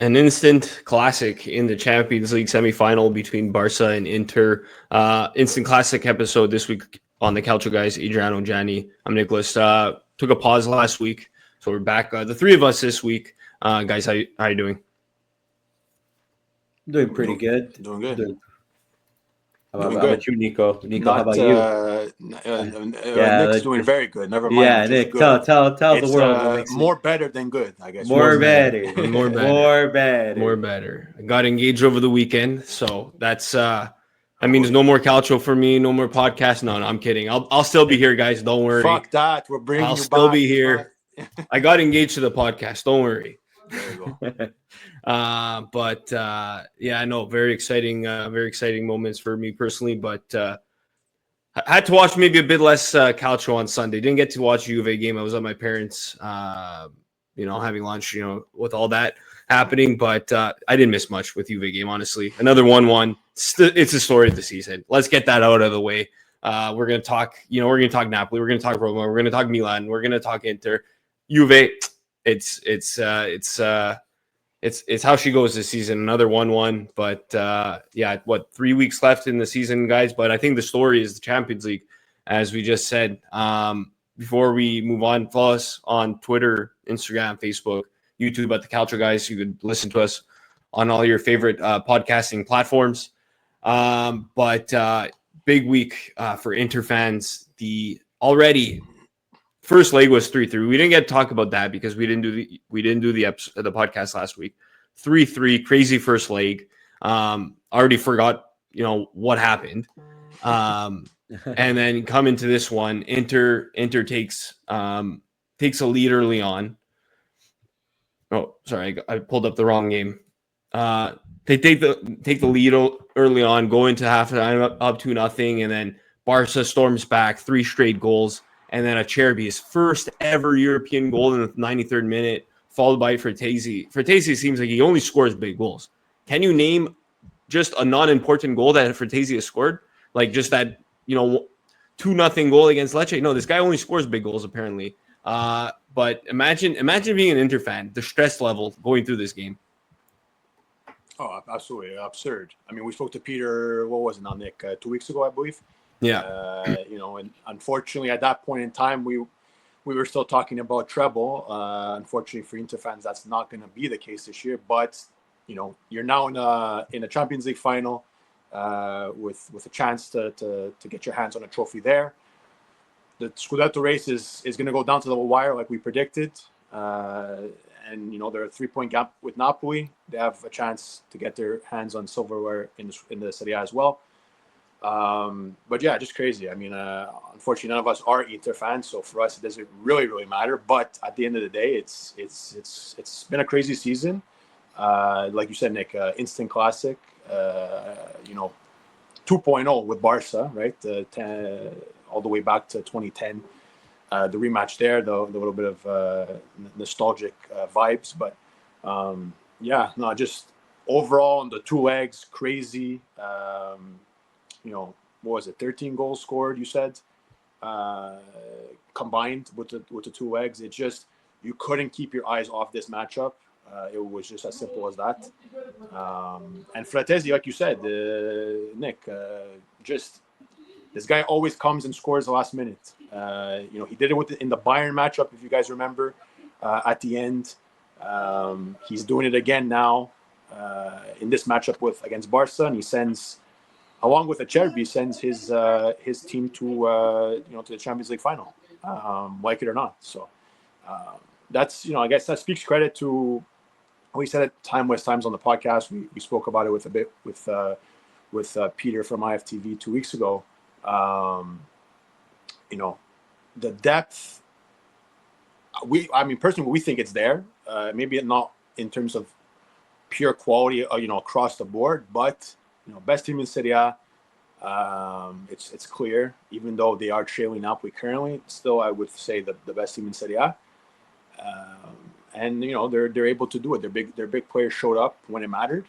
An instant classic in the Champions League semifinal between Barca and Inter. Instant classic episode this week on the Calcio guys. Adriano, Gianni, I'm Nicholas. Took a pause last week, so we're back. The three of us this week. Guys, how you doing? Doing pretty good. Doing good. How about you, Nico? How about you? Nick's doing very good. Never mind. Yeah, Nick, tell the world. More better than good, I guess. More better. I got engaged over the weekend, so that's that means no more Calcio for me, no more podcast. No, I'm kidding. I'll still be here, guys. Don't worry. Fuck that. We're bringing I'll you still back. be here. I got engaged to the podcast. Don't worry. There you go. Very exciting moments for me personally. But I had to watch maybe a bit less Calcio on Sunday. Didn't get to watch Juve game. I was at my parents', having lunch, with all that happening. But I didn't miss much with Juve game, honestly. Another 1-1. It's the story of the season. Let's get that out of the way. We're gonna talk. We're gonna talk Napoli. We're gonna talk Roma. We're gonna talk Milan. We're gonna talk Inter. Juve. It's how she goes this season. Another 1-1, but 3 weeks left in the season, guys. But I think the story is the Champions League, as we just said. Before we move on, follow us on Twitter, Instagram, Facebook, YouTube at the Calcio guys. You could listen to us on all your favorite podcasting platforms. Big week for Inter fans. The already first leg was 3-3. We didn't get to talk about that because we didn't do the podcast last week. 3-3, crazy first leg. Already forgot, what happened. And then come into this one, Inter takes a lead early on. Oh, sorry, I pulled up the wrong game. They take the lead early on, go into halftime up 2-0, and then Barca storms back, 3 straight goals. And then Acerbi's first ever European goal in the 93rd minute, followed by Frattesi. Frattesi seems like he only scores big goals. Can you name just a non-important goal that Frattesi has scored? Like just that, 2-0 goal against Lecce? No, this guy only scores big goals apparently. But imagine being an Inter fan, the stress level going through this game. Oh, absolutely absurd. I mean, we spoke to Peter. What was it now, Nick? 2 weeks ago, I believe. Yeah. And unfortunately, at that point in time, we were still talking about treble. Unfortunately for Inter fans, that's not going to be the case this year. But you're now in a Champions League final with a chance to get your hands on a trophy there. The Scudetto race is going to go down to the wire, like we predicted. They're a 3-point gap with Napoli. They have a chance to get their hands on silverware in the Serie A as well. Just crazy. I mean, unfortunately, none of us are Inter fans, so for us, it doesn't really matter. But at the end of the day, it's been a crazy season. Like you said, Nick, instant classic. 2.0 with Barca, right? All the way back to 2010. The rematch there, the little bit of nostalgic vibes, but just overall on the 2 legs, crazy. What was it? 13 goals scored, you said, combined with the 2 legs. It just, you couldn't keep your eyes off this matchup. It was just as simple as that. And Frattesi, like you said, Nick, just this guy always comes and scores the last minute. He did it in the Bayern matchup, if you guys remember, at the end. He's doing it again now in this matchup against Barca, and he sends, along with Acerbi, sends his team to the Champions League final, like it or not. So that's I guess that speaks credit to. We said it times on the podcast. We spoke about it with Peter from IFTV 2 weeks ago. The depth. Personally, we think it's there. Maybe not in terms of pure quality, across the board, but best team in Serie A. It's clear, even though they are trailing Napoli currently. Still, I would say the best team in Serie A. And they're able to do it. Their big players showed up when it mattered.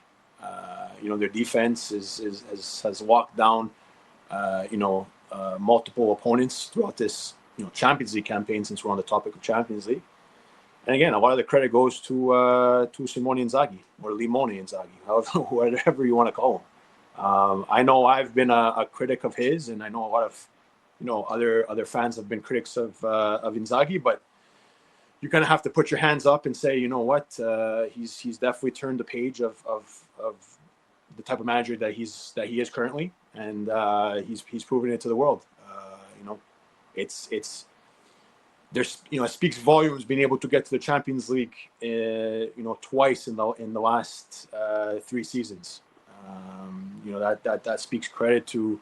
Their defense has locked down. Multiple opponents throughout this Champions League campaign, since we're on the topic of Champions League. And again, a lot of the credit goes to Simone Inzaghi or Limone Inzaghi, whatever you want to call him. I know I've been a critic of his, and I know a lot of other fans have been critics of Inzaghi, but you kind of have to put your hands up and say, you know what, he's definitely turned the page of the type of manager that he is currently, and he's proven it to the world. It's there's it speaks volumes being able to get to the Champions League twice in the last 3 seasons. That speaks credit to,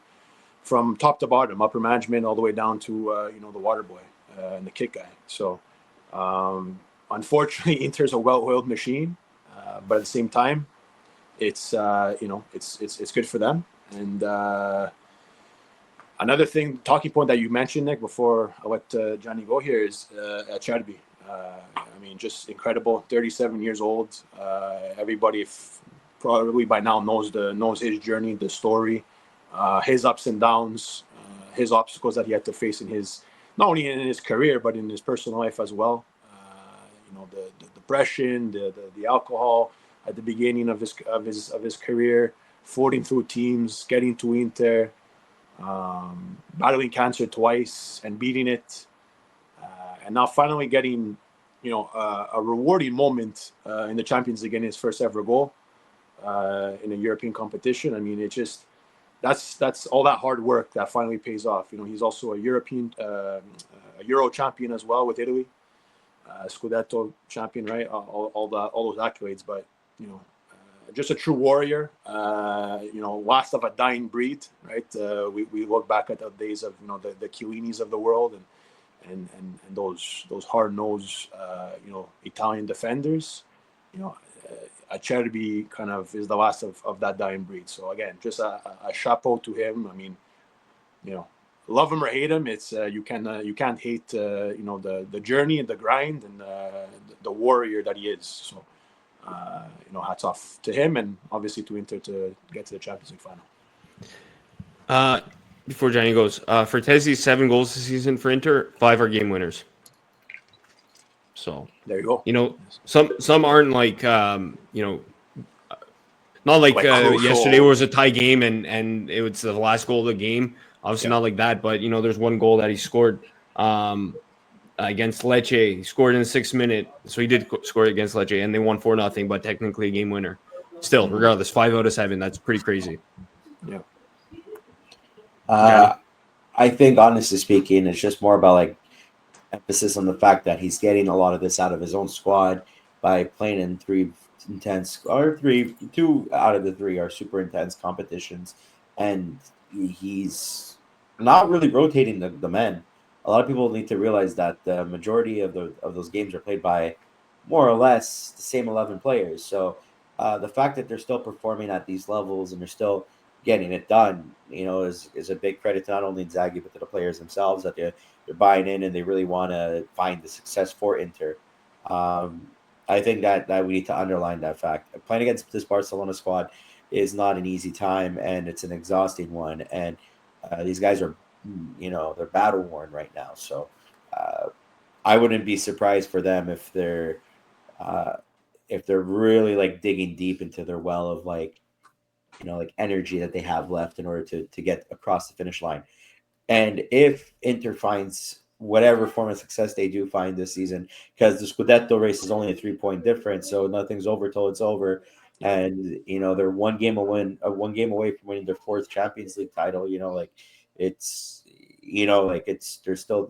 from top to bottom, upper management all the way down to the water boy and the kit guy. So unfortunately, Inter's a well-oiled machine, but at the same time, it's good for them. And another talking point that you mentioned, Nick, before I let Johnny go here, is Acerbi. Just incredible. 37 years old. Everybody probably by now knows his journey, the story, his ups and downs, his obstacles that he had to face in his, not only in his career but in his personal life as well. The depression, the alcohol at the beginning of his career, floating through teams, getting to Inter. Battling cancer twice and beating it, and now finally getting, a rewarding moment in the Champions League in his first ever goal in a European competition. It just that's all that hard work that finally pays off. He's also a European, a Euro champion as well with Italy, Scudetto champion, right? All those accolades, but just a true warrior, last of a dying breed, right? We look back at the days of the Chiellinis of the world and those hard-nosed Italian defenders. Acerbi kind of is the last of that dying breed. So again, just a chapeau to him. Love him or hate him, it's you can't hate the journey and the grind and the warrior that he is. So. Hats off to him and obviously to Inter to get to the Champions League final. Before Johnny goes, Frattesi 7 goals this season for Inter, 5 are game winners. So there you go. Some aren't like not like yesterday was a tie game and it was the last goal of the game. Obviously not like that, but there's one goal that he scored against Lecce. He scored in the 6th minute, so he did score against Lecce, and they won 4-0, but technically a game winner. Still, regardless, 5 out of 7. That's pretty crazy. Yeah. I think, honestly speaking, it's just more about emphasis on the fact that he's getting a lot of this out of his own squad by playing in 2 out of the 3 are super intense competitions, and he's not really rotating the men. A lot of people need to realize that the majority of those games are played by more or less the same 11 players. So the fact that they're still performing at these levels and they're still getting it done, is a big credit to not only Inzaghi but to the players themselves, that they're buying in and they really want to find the success for Inter. I think that we need to underline that fact. Playing against this Barcelona squad is not an easy time, and it's an exhausting one. And these guys are, they're battle worn right now. So I wouldn't be surprised for them if they're really digging deep into their well of energy that they have left in order to get across the finish line. And if Inter finds whatever form of success they do find this season, because the Scudetto race is only a 3-point difference, so nothing's over till it's over. And they're one game away from winning their 4th Champions League title. There's still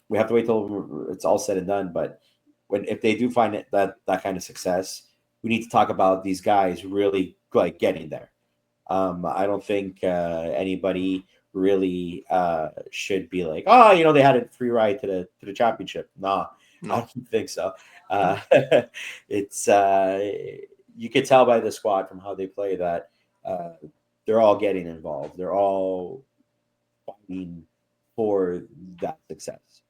we have to wait till it's all said and done. But if they do find that kind of success, we need to talk about these guys really getting there. I don't think anybody really should be they had a free ride to the championship. No. I don't think so. It's you could tell by the squad from how they play that they're all getting involved. They're all fighting for that success.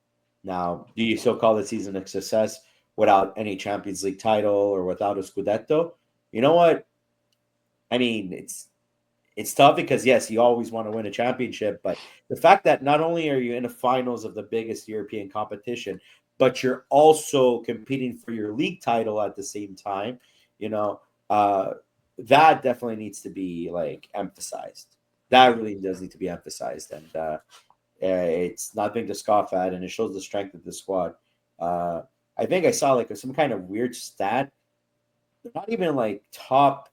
Now, do you still call the season a success without any Champions League title or without a Scudetto? You know what? It's tough because, yes, you always want to win a championship, but the fact that not only are you in the finals of the biggest European competition, but you're also competing for your league title at the same time, that definitely needs to be like emphasized. That really does need to be emphasized, and it's nothing to scoff at, and it shows the strength of the squad. I think I saw like some kind of weird stat. They're not even like top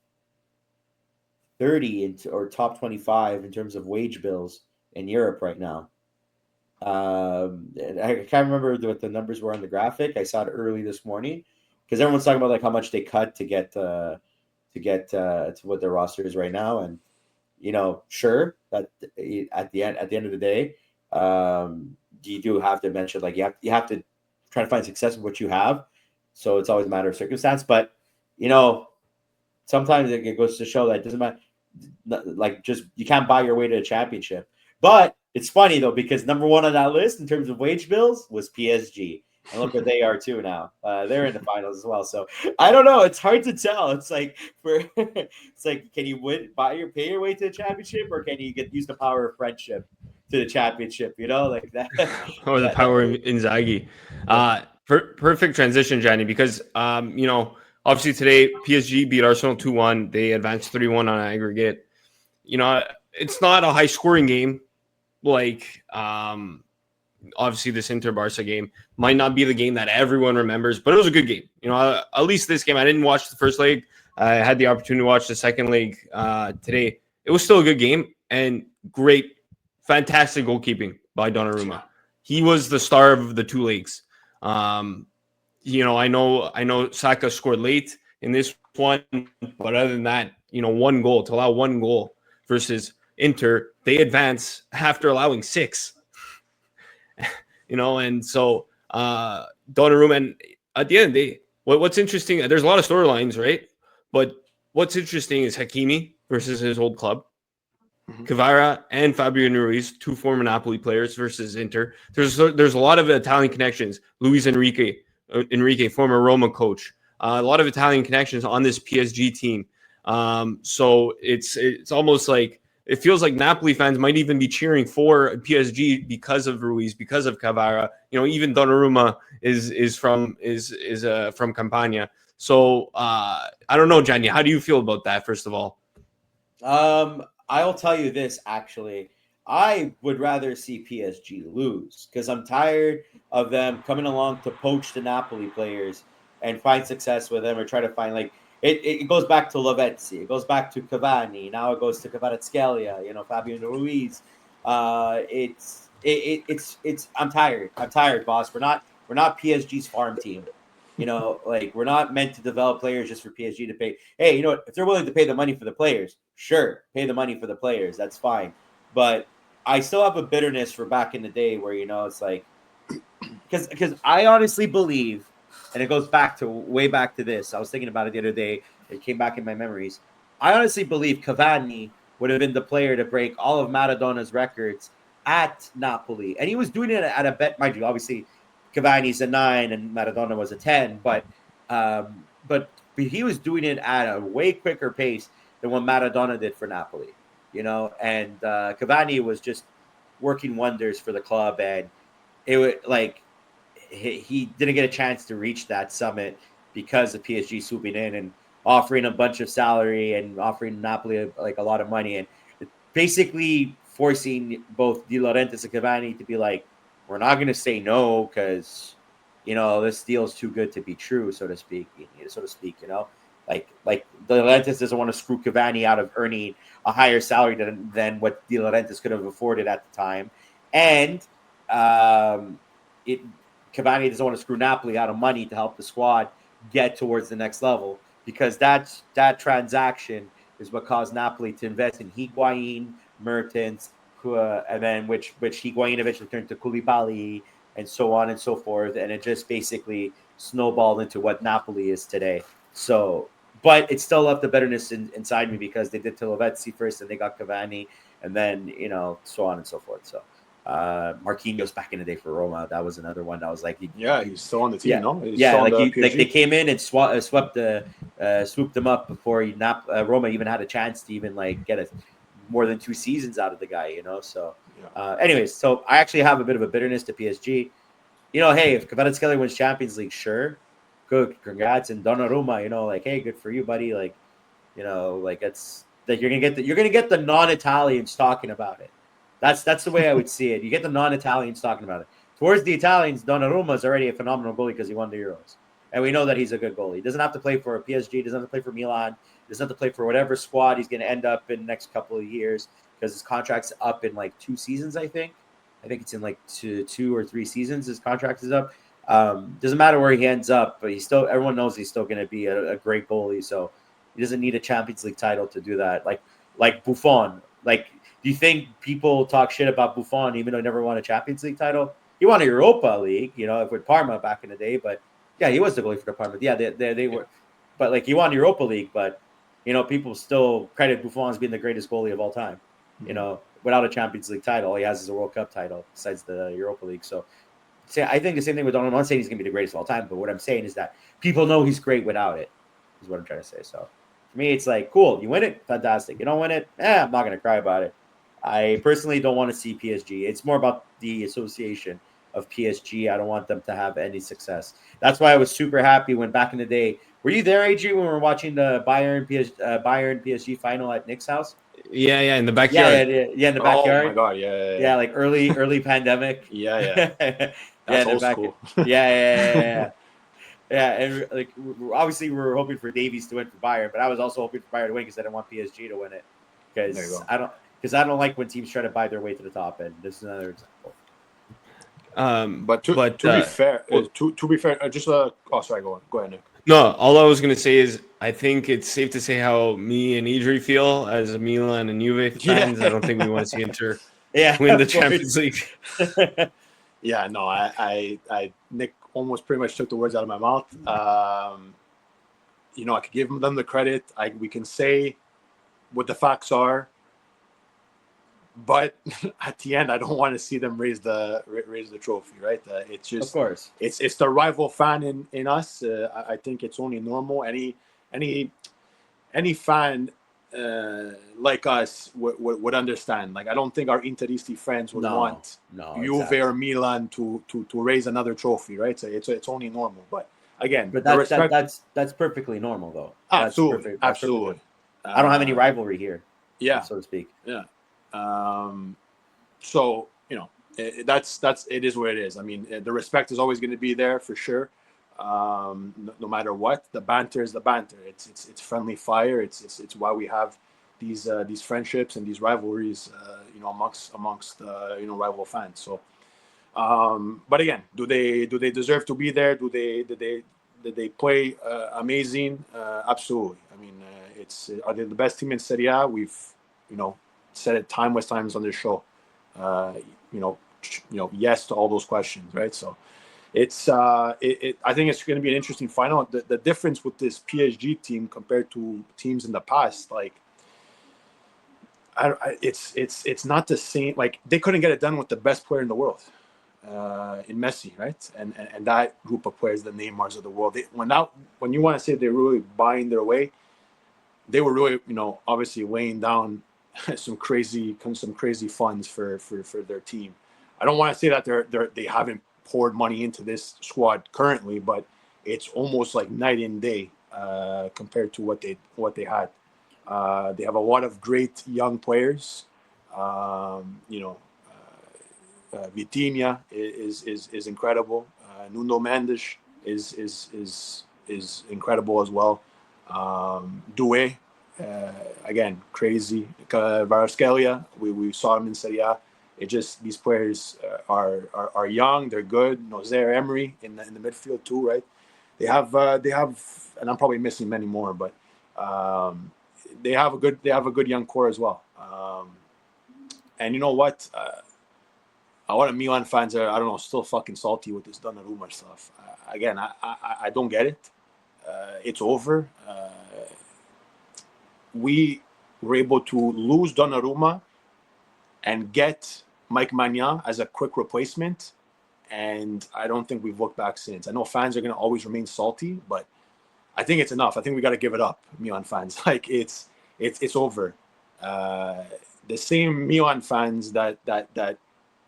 30 or top 25 in terms of wage bills in Europe right now. I can't remember what the numbers were on the graphic. I saw it early this morning because everyone's talking about like how much they cut to get to what their roster is right now, and sure that at the end of the day, you do have to mention like you have to try to find success with what you have. So it's always a matter of circumstance, but sometimes it goes to show that it doesn't matter. Like just you can't buy your way to a championship. But it's funny though because number one on that list in terms of wage bills was PSG, and look what they are too now. They're in the finals as well. So I don't know. It's hard to tell. It's like can you pay your way to the championship, or can you use the power of friendship to the championship? Like that. Or the power of Inzaghi. Perfect transition, Johnny, because obviously today PSG beat Arsenal 2-1. They advanced 3-1 on aggregate. It's not a high scoring game. Like obviously this Inter-Barca game might not be the game that everyone remembers, but it was a good game. At least this game. I didn't watch the first leg. I had the opportunity to watch the second leg today. It was still a good game and great, fantastic goalkeeping by Donnarumma. He was the star of the two legs. I know Saka scored late in this one, but other than that, one goal to allow one goal versus Inter, they advance after allowing 6. And so Donnarumma, and at the end of the day, what's interesting, there's a lot of storylines, right? But what's interesting is Hakimi versus his old club. Kvara and Fabian Ruiz, 2 former Napoli players versus Inter. There's a lot of Italian connections. Luis Enrique, former Roma coach. A lot of Italian connections on this PSG team. So it's almost like it feels like Napoli fans might even be cheering for PSG because of Ruiz, because of Kvara. Even Donnarumma is from Campania. So I don't know, Gianni, how do you feel about that? First of all, I'll tell you this, actually. I would rather see PSG lose because I'm tired of them coming along to poach the Napoli players and find success with them or try to find it goes back to Lavezzi. It goes back to Cavani. Now it goes to Kvaratskhelia, Fabian Ruiz. It's I'm tired, boss. We're not PSG's farm team. We're not meant to develop players just for PSG to pay. Hey, if they're willing to pay the money for the players, sure, pay the money for the players. That's fine. But I still have a bitterness for back in the day where, it's like, because I honestly believe, and it goes way back to this. I was thinking about it the other day. It came back in my memories. I honestly believe Cavani would have been the player to break all of Maradona's records at Napoli. And he was doing it at a bet, mind you, obviously, Cavani's a 9 and Maradona was a 10, but he was doing it at a way quicker pace than what Maradona did for Napoli, and Cavani was just working wonders for the club, and it was like he didn't get a chance to reach that summit because of PSG swooping in and offering a bunch of salary and offering Napoli a lot of money and basically forcing both De Laurentiis and Cavani to be like, we're not going to say no because, this deal is too good to be true, so to speak. Like De Laurentiis doesn't want to screw Cavani out of earning a higher salary than what De Laurentiis could have afforded at the time, and Cavani doesn't want to screw Napoli out of money to help the squad get towards the next level because that transaction is what caused Napoli to invest in Higuain, Mertens. And then which Higuain eventually turned to Koulibaly and so on and so forth. And it just basically snowballed into what Napoli is today. So, but it still left the bitterness inside me because they did to Lavezzi first and they got Cavani and then, so on and so forth. So Marquinhos back in the day for Roma, that was another one that was like, he's still on the team, no? They came in and swooped them up before Roma even had a chance to even get more than 2 seasons out of the guy, So anyways, so I actually have a bit of a bitterness to PSG. hey, if Kvaratskhelia wins Champions League, sure, good, congrats, and Donnarumma, like, hey, good for you, buddy. Like, like it's that you're gonna get the non-Italians talking about it. That's the way I would see it. You get the non-Italians talking about it. Towards the Italians, Donnarumma is already a phenomenal goalie because he won the Euros, and we know that he's a good goalie. He doesn't have to play for PSG. Doesn't have to play for Milan. Doesn't have to play for whatever squad he's going to end up in the next couple of years because his contract's up in like 2 seasons. I think it's in like two or 3 seasons. His contract is up. Doesn't matter where he ends up, but everyone knows he's still going to be a great goalie. So he doesn't need a Champions League title to do that. Like Buffon. Like, do you think people talk shit about Buffon even though he never won a Champions League title? He won a Europa League, with Parma back in the day. But yeah, he was the goalie for the Parma. Yeah, they were. But like he won Europa League, but people still credit Buffon as being the greatest goalie of all time. Without a Champions League title, all he has is a World Cup title besides the Europa League. So, I think the same thing with Donnarumma. I'm not saying he's going to be the greatest of all time, but what I'm saying is that people know he's great without it, is what I'm trying to say. So, for me, it's like, cool, you win it, fantastic. You don't win it, I'm not going to cry about it. I personally don't want to see PSG. It's more about the association of PSG. I don't want them to have any success. That's why I was super happy when back in the day. Were you there, AG, when we were watching the Bayern PSG final at Nick's house? Yeah, in the backyard. Yeah, in the backyard. Oh my god, yeah. Like early pandemic. Yeah. That's old school. Yeah. And like obviously we were hoping for Davies to win for Bayern, but I was also hoping for Bayern to win because I didn't want PSG to win it. Because I don't like when teams try to buy their way to the top, and this is another example. But to be fair, just sorry, go ahead, Nick. No, all I was going to say is I think it's safe to say how me and Idri feel as a Milan and Juve fans. Yeah. I don't think we want to see Inter win the Champions League. Yeah, no, I Nick almost pretty much took the words out of my mouth. I could give them the credit. We can say what the facts are, but at the end, I don't want to see them raise the trophy, right? It's just, of course, it's the rival fan in us. I think it's only normal. Any fan like us would understand. Like, I don't think our Interisti friends would want Juve or Milan to raise another trophy, right? So it's only normal. But again, that's perfectly normal, though. Absolutely. Perfect. I don't have any rivalry here, so to speak. Yeah. So that's it is what it is. I mean, the respect is always going to be there for sure. No matter what, the banter is the banter. It's friendly fire. It's why we have these friendships and these rivalries, amongst rival fans. So, but again, do they deserve to be there? Did they play amazing? Absolutely. I mean, are they the best team in Serie A? We've said it times on this show. Yes to all those questions, right? So it's I think it's going to be an interesting final. The difference with this PSG team compared to teams in the past, like it's not the same. Like, they couldn't get it done with the best player in the world, in Messi, right? And that group of players, the Neymars of the world. When you want to say they're really buying their way, they were really obviously weighing down some crazy funds for their team. I don't want to say that they haven't poured money into this squad currently, but it's almost like night and day compared to what they had. They have a lot of great young players. Vitinha is incredible. Nuno Mendes is incredible as well. Doué, again, crazy. Kvaratskhelia, we saw him in Serie A. These players are young, they're good. Nozer, Emery in the midfield too, right? They have, and I'm probably missing many more, but they have a good young core as well. And you know what? A lot of Milan fans are, I don't know, still fucking salty with this Donnarumma stuff. Again, I don't get it. It's over. We were able to lose Donnarumma and get Mike Maignan as a quick replacement, and I don't think we've looked back since. I know fans are going to always remain salty, but I think it's enough. I think we got to give it up, Milan fans. Like, it's over. The same Milan fans that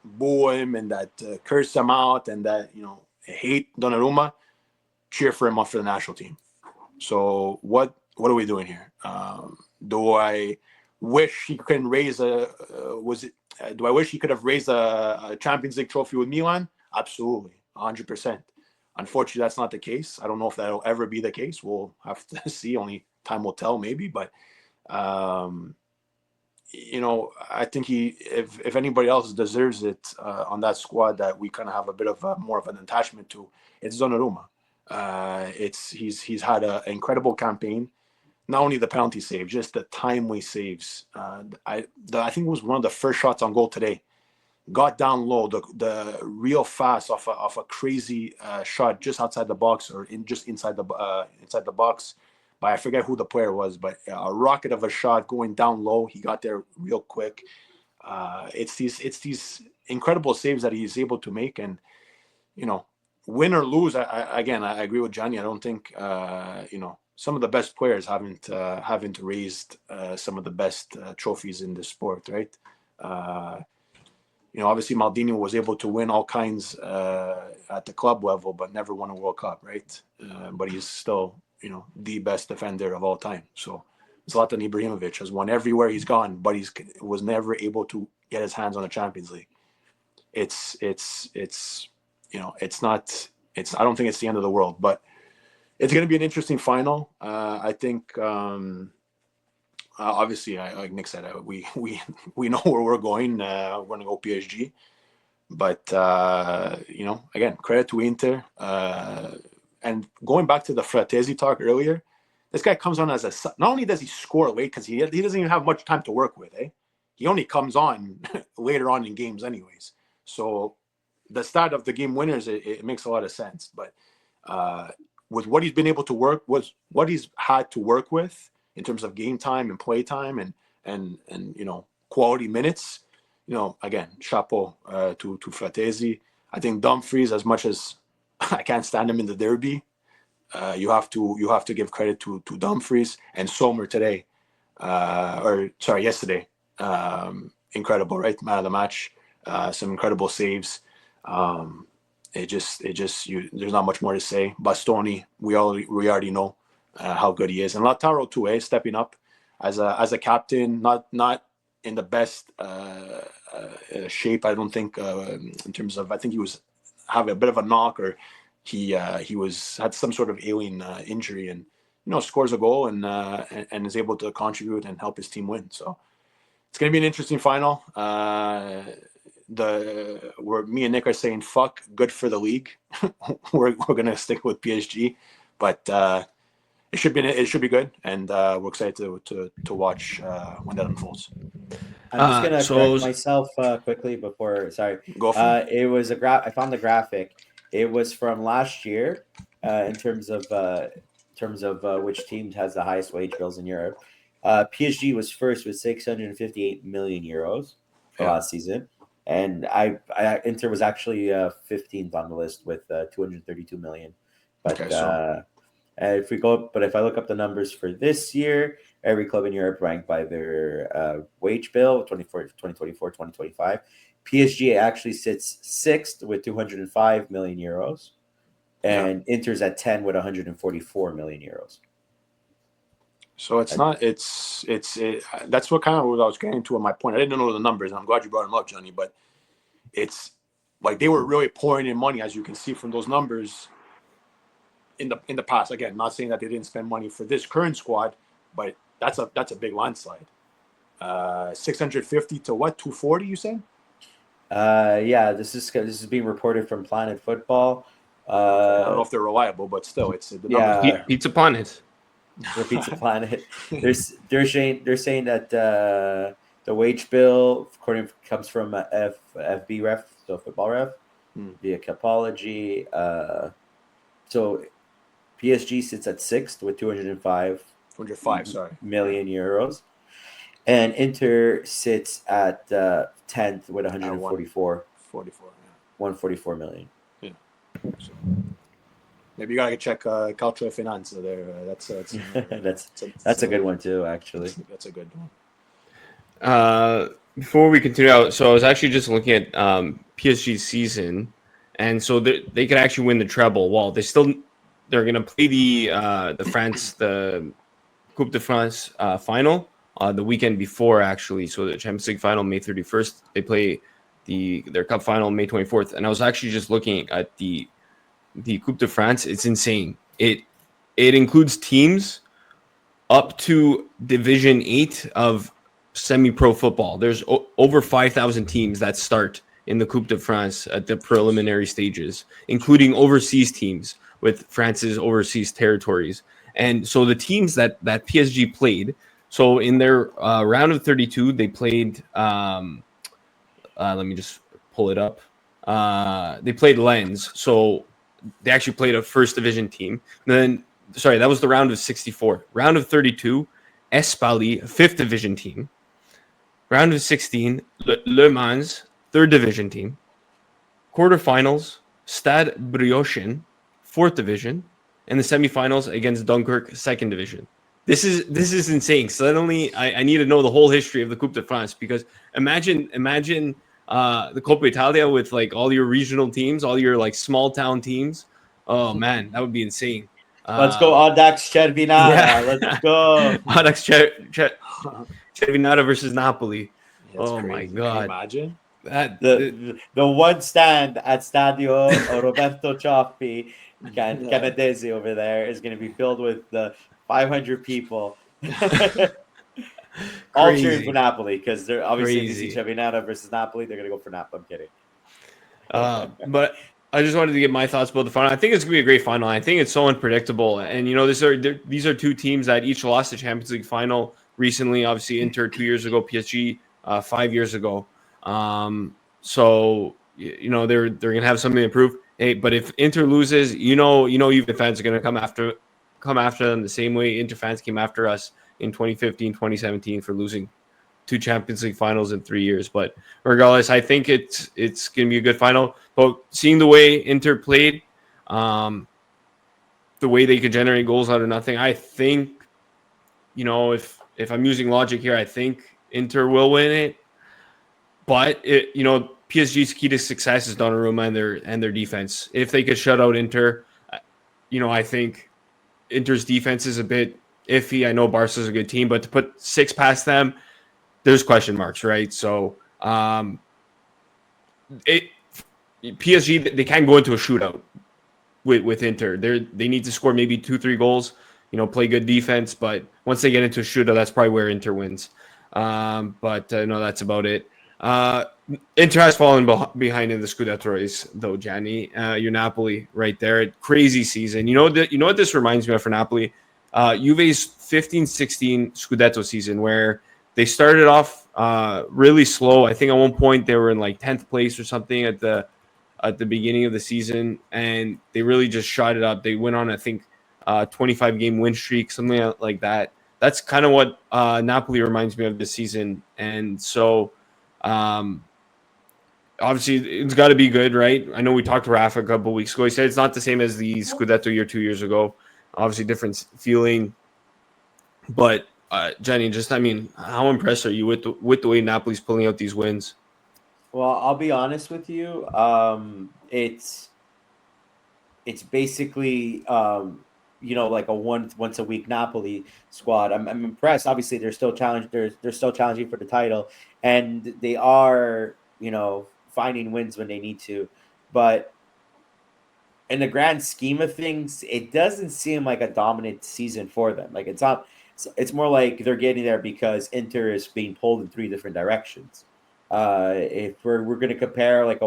boo him and that curse him out and that hate Donnarumma, cheer for him up for the national team. So what are we doing here? Do I wish he could raise do I wish he could have raised a Champions League trophy with Milan? Absolutely, 100%. Unfortunately, that's not the case. I don't know if that'll ever be the case. We'll have to see. Only time will tell, maybe. But I think if anybody else deserves it on that squad that we kind of have a bit of more of an attachment to, it's Donnarumma. He's had an incredible campaign. Not only the penalty save, just the timely saves. I think it was one of the first shots on goal today. Got down low, the real fast off a crazy shot just outside the box or just inside the box. But I forget who the player was, but a rocket of a shot going down low. He got there real quick. It's these incredible saves that he's able to make, and win or lose. I agree with Johnny. I don't think some of the best players haven't raised some of the best trophies in this sport, right? Obviously Maldini was able to win all kinds at the club level, but never won a World Cup, right? But he's still, the best defender of all time. So Zlatan Ibrahimovic has won everywhere he's gone, but he was never able to get his hands on the Champions League. I don't think it's the end of the world, but it's going to be an interesting final. I think, obviously, like Nick said, we know where we're going. We're going to go PSG, but again, credit to Inter. And going back to the Fratesi talk earlier, this guy comes on as not only does he score late because he doesn't even have much time to work with. He only comes on later on in games, anyways. So the start of the game winners, it makes a lot of sense. But with what he's been able to what he's had to work with in terms of game time and play time and quality minutes, again, chapeau to Fratesi. I think Dumfries, as much as I can't stand him in the derby, you have to give credit to Dumfries and Sommer today, yesterday. Incredible, right? Man of the match, some incredible saves. There's not much more to say. Bastoni, we already know how good he is, and Lautaro too, stepping up as a captain, not in the best shape. I don't think in terms of, I think he was having a bit of a knock, or he had some sort of alien injury, and scores a goal and is able to contribute and help his team win. So it's going to be an interesting final. Where me and Nick are saying fuck, good for the league. we're gonna stick with PSG, but it should be good, and we're excited to watch when that unfolds. I'm just gonna correct myself quickly before. Sorry, go for it. It was I found the graphic. It was from last year, in terms of which team has the highest wage bills in Europe. PSG was first with 658 million euros for last season. And Inter was actually 15th on the list with 232 million. But if I look up the numbers for this year, every club in Europe ranked by their wage bill, 2024-2025. PSG actually sits 6th with 205 million euros, and Inter's at 10 with 144 million euros. So that's what kind of what I was getting to on my point. I didn't know the numbers, and I'm glad you brought them up, Johnny. But it's like they were really pouring in money, as you can see from those numbers in the past. Again, not saying that they didn't spend money for this current squad, but that's a big landslide. 650 to what? 240? You said? This is being reported from Planet Football. I don't know if they're reliable, but still, it's the numbers. Pizza Planet. For Pizza Planet, they're saying that the wage bill comes from FB ref, so football ref, via Capology. So PSG sits at 6th with 205 million euros, and Inter sits at 10th with 144 million. Yeah. So. Maybe you gotta check Calcio Finance there. That's a good one too, actually. That's a good one. Before we continue out, so I was actually just looking at PSG's season, and so they could actually win the treble. Well, they're going to play the Coupe de France final the weekend before, actually. So the Champions League final May 31st. They play their cup final May 24th. And I was actually just looking at the Coupe de France. It's insane. It includes teams up to Division 8 of semi-pro football. There's over 5,000 teams that start in the Coupe de France at the preliminary stages, including overseas teams with France's overseas territories. And so the teams that PSG played, so in their round of 32, they played, let me just pull it up. They played Lens. So they actually played a first division team. Then, sorry, that was the round of 64. Round of 32, Espali, a fifth division team. Round of 16, Le Mans, third division team. Quarterfinals, Stade Briochin, fourth division, and the semifinals against Dunkirk, second division. This is insane. Suddenly, I need to know the whole history of the Coupe de France, because imagine the Coppa Italia with like all your regional teams, all your like small town teams. Oh man, that would be insane. Let's go Audax Cervinara. Yeah. Let's go. Audax Cervinara versus Napoli. That's oh crazy. my Can you god. imagine? The one stand at Stadio Roberto Cioffi, Canadese over there, is going to be filled with 500 people. All cheering for Napoli, because they're obviously if you see Cervinara versus Napoli, they're going to go for Napoli. I'm kidding. But I just wanted to get my thoughts about the final. I think it's going to be a great final. I think it's so unpredictable. And, you know, these are two teams that each lost the Champions League final recently. Obviously, Inter 2 years ago, PSG 5 years ago. So, you know, they're going to have something to improve. Hey, but if Inter loses, you know, Juve fans are going to come after them the same way Inter fans came after us in 2015, 2017 for losing 2 Champions League finals in 3 years. But regardless, I think it's going to be a good final. But seeing the way Inter played, the way they could generate goals out of nothing, I think, you know, if I'm using logic here, I think Inter will win it. But you know, PSG's key to success is Donnarumma and their defense. If they could shut out Inter, you know, I think Inter's defense is a bit iffy. I know Barca's a good team, but to put 6 past them, there's question marks, right? So PSG, they can go into a shootout with Inter. They need to score maybe 2-3 goals, you know, play good defense. But once they get into a shootout, that's probably where Inter wins. But no, that's about it. Inter has fallen behind in the Scudetto race, though, Gianni. Your Napoli right there. Crazy season. You know what this reminds me of for Napoli? Juve's 15-16 Scudetto season, where they started off really slow. I think at one point they were in like 10th place or something at the beginning of the season, and they really just shot it up. They went on, I think, 25-game win streak, something like that. That's kind of what Napoli reminds me of this season. And so obviously it's got to be good, right? I know we talked to Rafa a couple of weeks ago. He said it's not the same as the Scudetto year 2 years ago. Obviously different feeling. But Jenny, just, I mean, how impressed are you with the way Napoli's pulling out these wins? Well, I'll be honest with you. It's basically you know, like a once a week Napoli squad. I'm impressed. Obviously, they're still challenged. They're still challenging for the title, and they are, you know, finding wins when they need to. But in the grand scheme of things, it doesn't seem like a dominant season for them. Like, it's not. It's more like they're getting there because Inter is being pulled in 3 different directions. If we're going to compare like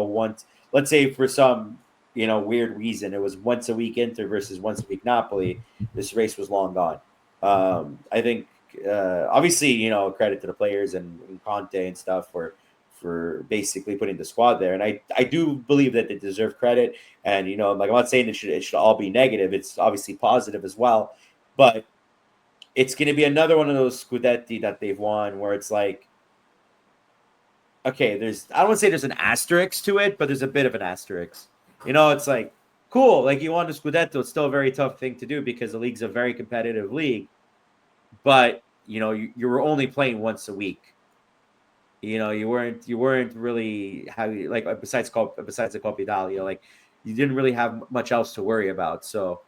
let's say for some, you know, weird reason, it was once a week Inter versus once a week Napoli, this race was long gone. I think obviously, you know, credit to the players and Conte and stuff for basically putting the squad there. And I do believe that they deserve credit. And, you know, like, I'm not saying it should all be negative. It's obviously positive as well. But it's going to be another one of those Scudetti that they've won where it's like, okay, I don't want to say there's an asterisk to it, but there's a bit of an asterisk. You know, it's like, cool, like, you won the Scudetto. It's still a very tough thing to do because the league's a very competitive league. But, you know, you were only playing once a week. You weren't really having like besides the Coppa Italia, like you didn't really have much else to worry about. So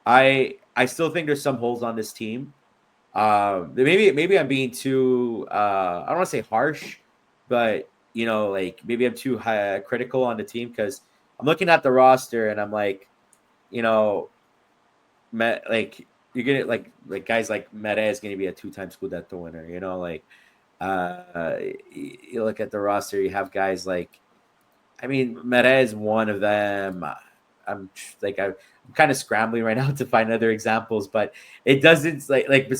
I still think there's some holes on this team. Maybe I'm being too I don't want to say harsh, but like maybe I'm too critical on the team because I'm looking at the roster and I'm like, like you're gonna like guys like Mera is gonna be a 2-time Scudetto winner. Like you look at the roster, you have guys like, I mean, Mera is one of them. I'm I'm kind of scrambling right now to find other examples, but it doesn't like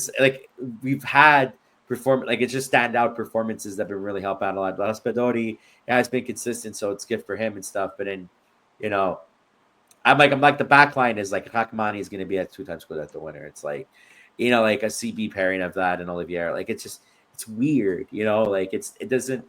we've had like it's just standout performances that have been really help out a lot. Raspadori has been consistent, so it's good for him and stuff. But then, you know, I'm like the back line is like Hakmani is going to be at 2 times Scudetto winner. It's like, like a CB pairing of that and Olivier. Like it's weird, like it doesn't.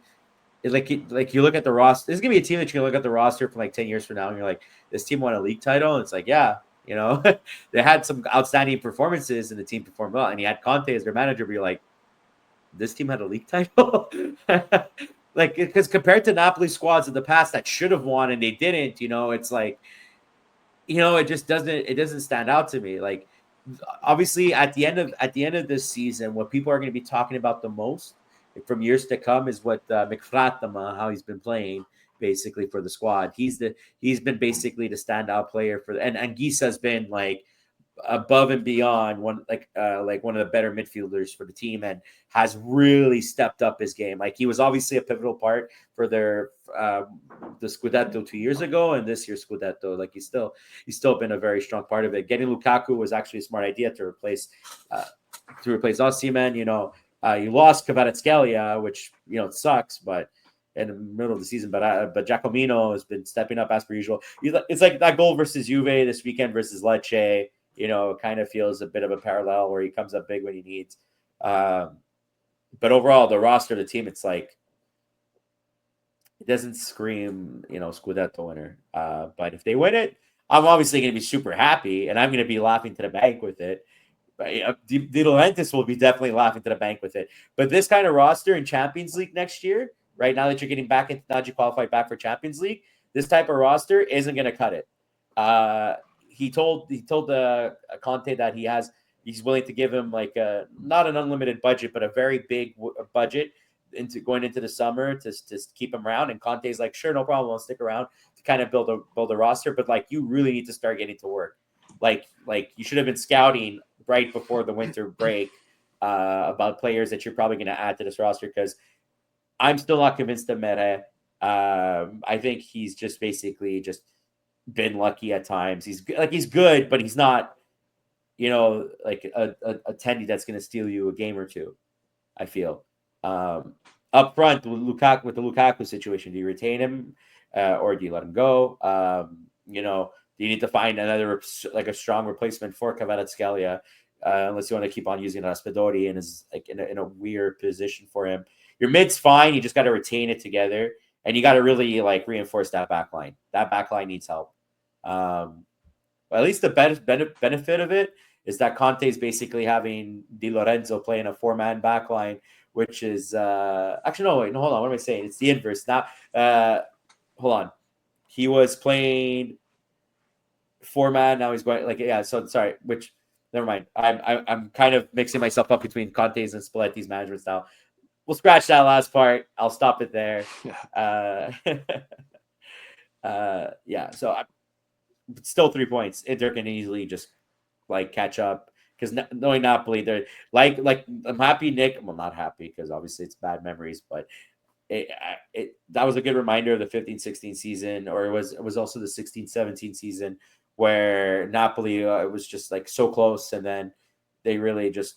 Like you look at the roster. This is gonna be a team that you can look at the roster from like 10 years from now, and you're like, this team won a league title. And it's like, yeah, they had some outstanding performances, and the team performed well. And you had Conte as their manager, but you're like, this team had a league title. Like because compared to Napoli squads in the past that should have won and they didn't, it's like, it doesn't stand out to me. Like obviously at the end of this season, what people are going to be talking about the most from years to come is what McFratama, how he's been playing basically for the squad. He's been basically the standout player and Anguissa's been like above and beyond one one of the better midfielders for the team and has really stepped up his game. Like he was obviously a pivotal part for their the Scudetto 2 years ago and this year's Scudetto. Like he's still been a very strong part of it. Getting Lukaku was actually a smart idea to replace Osimhen. You lost Kvaratskhelia, which it sucks, but in the middle of the season. But Giacomino has been stepping up as per usual. It's like that goal versus Juve this weekend versus Lecce. Kind of feels a bit of a parallel where he comes up big when he needs. But overall, the roster, the team, it's like it doesn't scream, Scudetto winner. But if they win it, I'm obviously going to be super happy, and I'm going to be laughing to the bank with it. De Laurentiis will be definitely laughing to the bank with it. But this kind of roster in Champions League next year, right now that you're getting back into, now that you qualified back for Champions League, this type of roster isn't going to cut it. He told Conte that he's willing to give him like not an unlimited budget, but a very big budget going into the summer to keep him around. And Conte's like, sure, no problem, I'll stick around to kind of build a roster. But like, you really need to start getting to work. Like you should have been scouting right before the winter break about players that you're probably going to add to this roster, because I'm still not convinced of Mera. I think he's just basically just been lucky at times. He's good, but he's not, like a tendy that's going to steal you a game or two, I feel. Up front with the Lukaku situation, do you retain him or do you let him go? Do you need to find another like a strong replacement for Kvaratskhelia, unless you want to keep on using Raspadori and is like in a weird position for him? Your mid's fine. You just got to retain it together, and you got to really like reinforce that back line. That back line needs help. But at least the benefit of it is that Conte is basically having Di Lorenzo playing a 4-man back line, which is actually no, hold on. What am I saying? It's the inverse. Now, hold on. He was playing 4-man. Now he's going So sorry. Which never mind. I'm kind of mixing myself up between Conte's and Spalletti's management style. We'll scratch that last part. I'll stop it there. So still 3 points. Inter can easily just like catch up, because knowing Napoli, they're like I'm happy, Nick. Well, not happy because obviously it's bad memories, but that was a good reminder of the 15-16 season, or it was also the 16-17 season where Napoli it was just like so close, and then they really just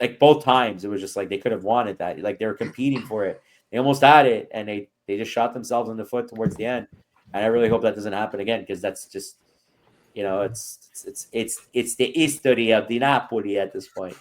like both times it was just like they could have wanted that, like they were competing for it, they almost had it, and they just shot themselves in the foot towards the end. And I really hope that doesn't happen again, because that's just it's the history of the Napoli at this point.